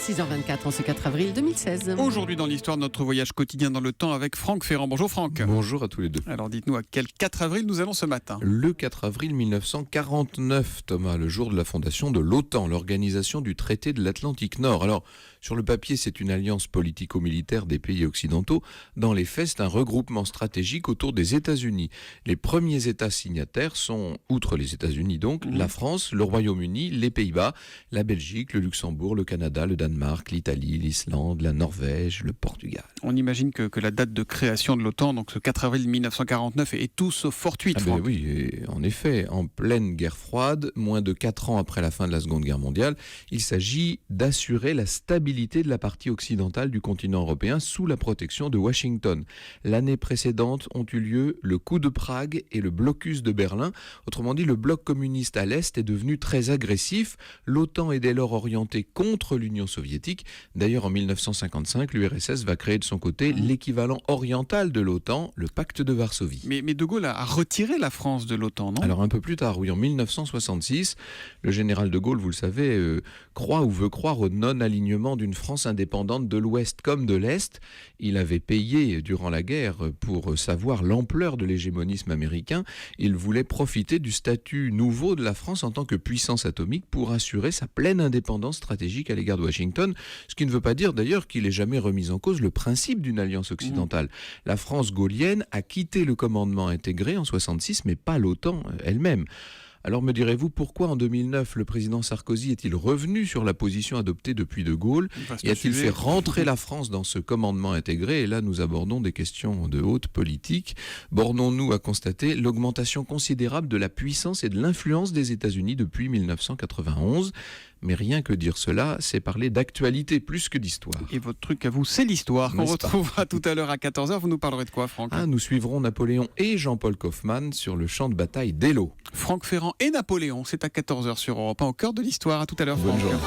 6h24 en ce 4 avril 2016. Aujourd'hui dans l'histoire de notre voyage quotidien dans le temps avec Franck Ferrand. Bonjour Franck. Bonjour à tous les deux. Alors dites-nous à quel 4 avril nous allons ce matin. Le 4 avril 1949, Thomas, le jour de la fondation de l'OTAN, l'organisation du traité de l'Atlantique Nord. Alors, sur le papier, c'est une alliance politico-militaire des pays occidentaux. Dans les faits, c'est un regroupement stratégique autour des États-Unis. Les premiers États signataires sont, outre les États-Unis donc, la France, le Royaume-Uni, les Pays-Bas, la Belgique, le Luxembourg, le Canada, le Danemark, l'Italie, l'Islande, la Norvège, le Portugal. On imagine que la date de création de l'OTAN, donc ce 4 avril 1949, est tout sauf fortuite. Ah ben oui, et en effet, en pleine guerre froide, moins de 4 ans après la fin de la Seconde Guerre mondiale, il s'agit d'assurer la stabilité de la partie occidentale du continent européen sous la protection de Washington. L'année précédente ont eu lieu le coup de Prague et le blocus de Berlin. Autrement dit, le bloc communiste à l'Est est devenu très agressif. L'OTAN est dès lors orientée contre l'Union soviétique. D'ailleurs, en 1955, l'URSS va créer de son côté l'équivalent oriental de l'OTAN, le pacte de Varsovie. Mais De Gaulle a retiré la France de l'OTAN, non ? Alors un peu plus tard, oui, en 1966, le général de Gaulle, vous le savez, croit ou veut croire au non-alignement d'une France indépendante de l'Ouest comme de l'Est. Il avait payé durant la guerre pour savoir l'ampleur de l'hégémonisme américain. Il voulait profiter du statut nouveau de la France en tant que puissance atomique pour assurer sa pleine indépendance stratégique à l'égard de Washington, ce qui ne veut pas dire d'ailleurs qu'il ait jamais remis en cause le principe d'une alliance occidentale. La France gaullienne a quitté le commandement intégré en 66, mais pas l'OTAN elle-même. Alors me direz-vous, pourquoi en 2009 le président Sarkozy est-il revenu sur la position adoptée depuis De Gaulle et a-t-il fait rentrer la France dans ce commandement intégré? Et là nous abordons des questions de haute politique. Bornons-nous à constater l'augmentation considérable de la puissance et de l'influence des États-Unis depuis 1991. Mais rien que dire cela, c'est parler d'actualité plus que d'histoire. Et votre truc à vous, c'est l'histoire qu'on retrouvera tout à l'heure à 14h. Vous nous parlerez de quoi, Franck ? Nous suivrons Napoléon et Jean-Paul Kaufmann sur le champ de bataille d'Eylau. Franck Ferrand et Napoléon, c'est à 14h sur Europe 1 au cœur de l'histoire. À tout à l'heure, Franck. Bonne journée.